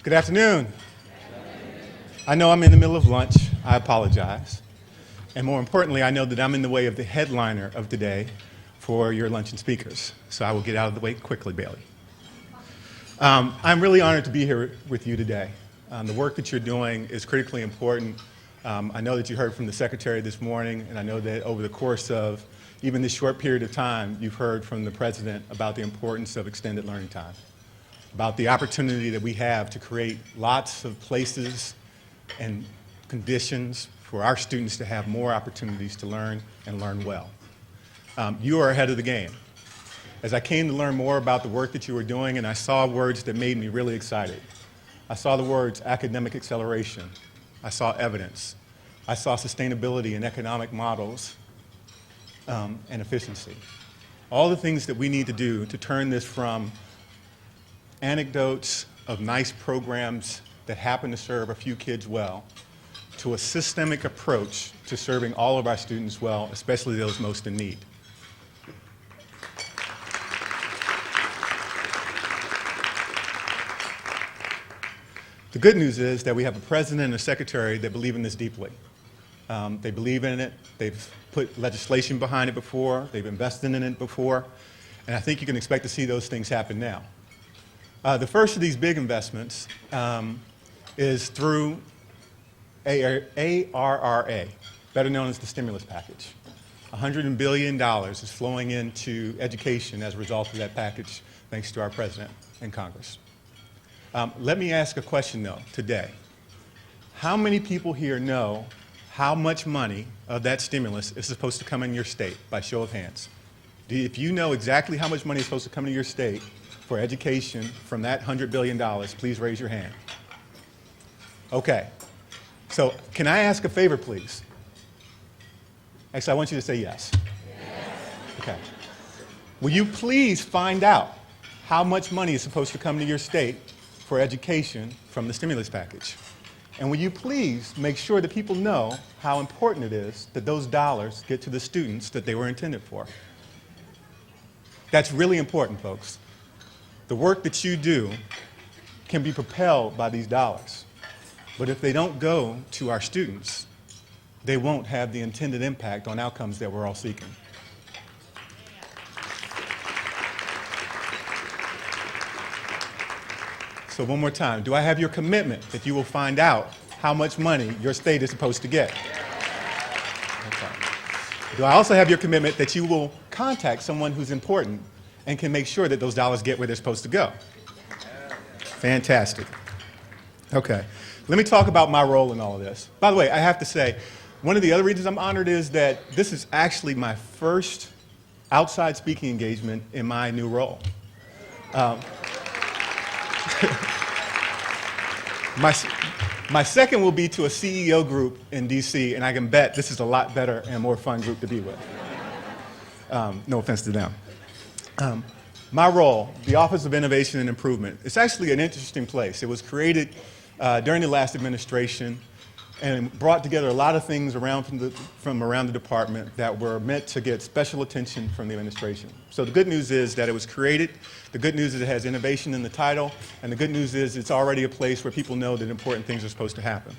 Good afternoon. I know I'm in the middle of lunch. I apologize. And more importantly, I know that I'm in the way of the headliner of today for your luncheon speakers. So I will get out of the way quickly, Bailey. I'm really honored to be here with you today. The work that you're doing is critically important. I know that you heard from the Secretary this morning, and I know that over the course of even this short period of time, you've heard from the President about the importance of extended learning time, about the opportunity that we have to create lots of places and conditions for our students to have more opportunities to learn and learn well. You are ahead of the game. As I came to learn more about the work that you were doing, and I saw words that made me really excited. I saw the words academic acceleration. I saw evidence. I saw sustainability and economic models and efficiency. All the things that we need to do to turn this from anecdotes of nice programs that happen to serve a few kids well to a systemic approach to serving all of our students well, especially those most in need. The good news is that we have a president and a secretary that believe in this deeply. They believe in it. They've put legislation behind it before. They've invested in it before. And I think you can expect to see those things happen now. The first of these big investments is through ARRA, better known as the stimulus package. $100 billion is flowing into education as a result of that package, thanks to our president and Congress. Let me ask a question, though, today. How many people here know how much money of that stimulus is supposed to come in your state, by show of hands? If you know exactly how much money is supposed to come into your state for education from that $100 billion, please raise your hand. Okay. So can I ask a favor, please? Actually, I want you to say yes. Yes. Okay. Will you please find out how much money is supposed to come to your state for education from the stimulus package? And will you please make sure that people know how important it is that those dollars get to the students that they were intended for? That's really important, folks. The work that you do can be propelled by these dollars. But if they don't go to our students, they won't have the intended impact on outcomes that we're all seeking. So one more time, do I have your commitment that you will find out how much money your state is supposed to get? Okay. Do I also have your commitment that you will contact someone who's important and can make sure that those dollars get where they're supposed to go? Fantastic. Okay. Let me talk about my role in all of this. By the way, I have to say, one of the other reasons I'm honored is that this is actually my first outside speaking engagement in my new role. My second will be to a CEO group in DC, and I can bet this is a lot better and more fun group to be with. No offense to them. My role, the Office of Innovation and Improvement, it's actually an interesting place. It was created during the last administration and brought together a lot of things from around the department that were meant to get special attention from the administration. So the good news is that it was created. The good news is it has innovation in the title. And the good news is it's already a place where people know that important things are supposed to happen.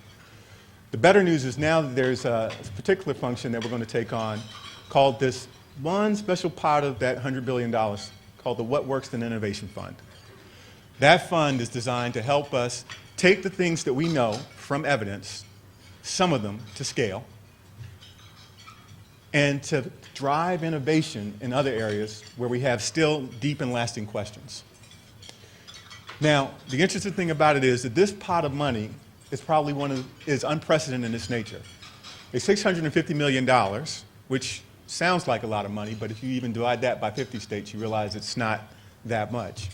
The better news is now that there's a particular function that we're going to take on called this one special part of that $100 billion called the What Works in Innovation Fund. That fund is designed to help us take the things that we know from evidence, some of them to scale, and to drive innovation in other areas where we have still deep and lasting questions. Now, the interesting thing about it is that this pot of money is probably is unprecedented in its nature. It's $650 million, which sounds like a lot of money, but if you even divide that by 50 states, you realize it's not that much.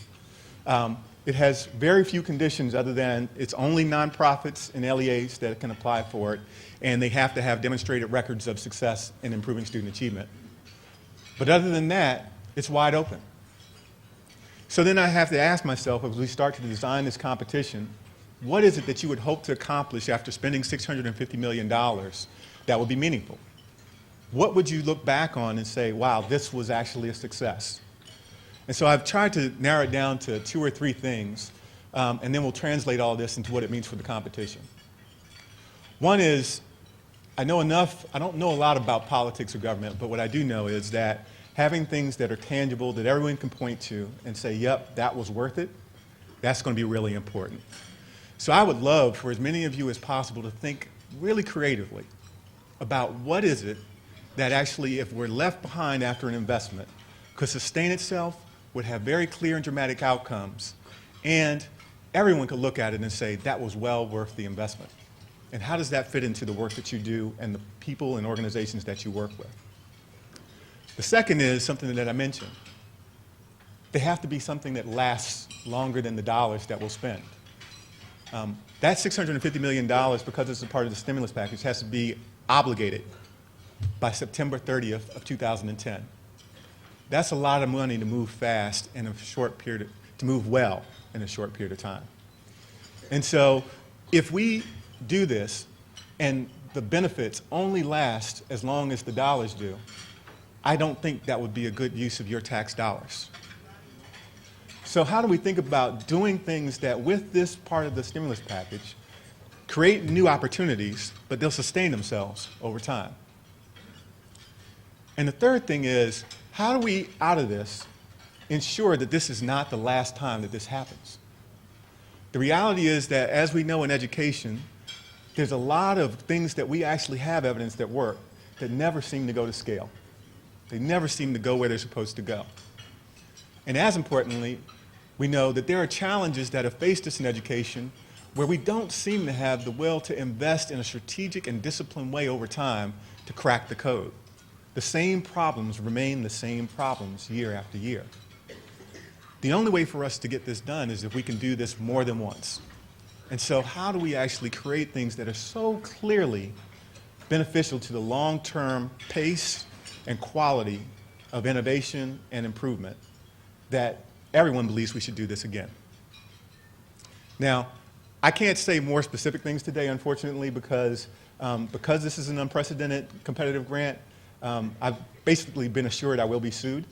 It has very few conditions other than it's only nonprofits and LEAs that can apply for it, and they have to have demonstrated records of success in improving student achievement. But other than that, it's wide open. So then I have to ask myself, as we start to design this competition, what is it that you would hope to accomplish after spending $650 million that would be meaningful? What would you look back on and say, wow, this was actually a success? And so I've tried to narrow it down to 2 or 3 things and then we'll translate all this into what it means for the competition. One is, I don't know a lot about politics or government, but what I do know is that having things that are tangible, that everyone can point to and say, yep, that was worth it, that's going to be really important. So I would love for as many of you as possible to think really creatively about what is it that actually, if we're left behind after an investment, could sustain itself, would have very clear and dramatic outcomes, and everyone could look at it and say, that was well worth the investment. And how does that fit into the work that you do and the people and organizations that you work with? The second is something that I mentioned. They have to be something that lasts longer than the dollars that we'll spend. That $650 million, because it's a part of the stimulus package, has to be obligated by September 30th of 2010. That's a lot of money to move fast in a short period, to move well in a short period of time. And so if we do this and the benefits only last as long as the dollars do, I don't think that would be a good use of your tax dollars. So how do we think about doing things that, with this part of the stimulus package, create new opportunities, but they'll sustain themselves over time? And the third thing is, how do we, out of this, ensure that this is not the last time that this happens? The reality is that, as we know in education, there's a lot of things that we actually have evidence that work that never seem to go to scale. They never seem to go where they're supposed to go. And as importantly, we know that there are challenges that have faced us in education where we don't seem to have the will to invest in a strategic and disciplined way over time to crack the code. The same problems remain the same problems year after year. The only way for us to get this done is if we can do this more than once. And so how do we actually create things that are so clearly beneficial to the long-term pace and quality of innovation and improvement that everyone believes we should do this again? Now, I can't say more specific things today, unfortunately, because this is an unprecedented competitive grant. I've basically been assured I will be sued.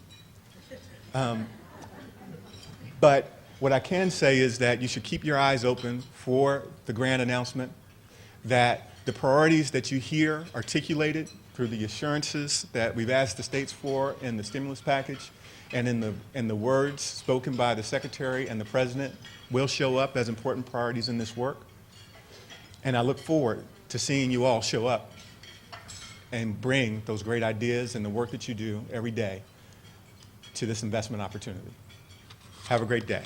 But what I can say is that you should keep your eyes open for the grant announcement, that the priorities that you hear articulated through the assurances that we've asked the states for in the stimulus package and in the words spoken by the Secretary and the President will show up as important priorities in this work. And I look forward to seeing you all show up and bring those great ideas and the work that you do every day to this investment opportunity. Have a great day.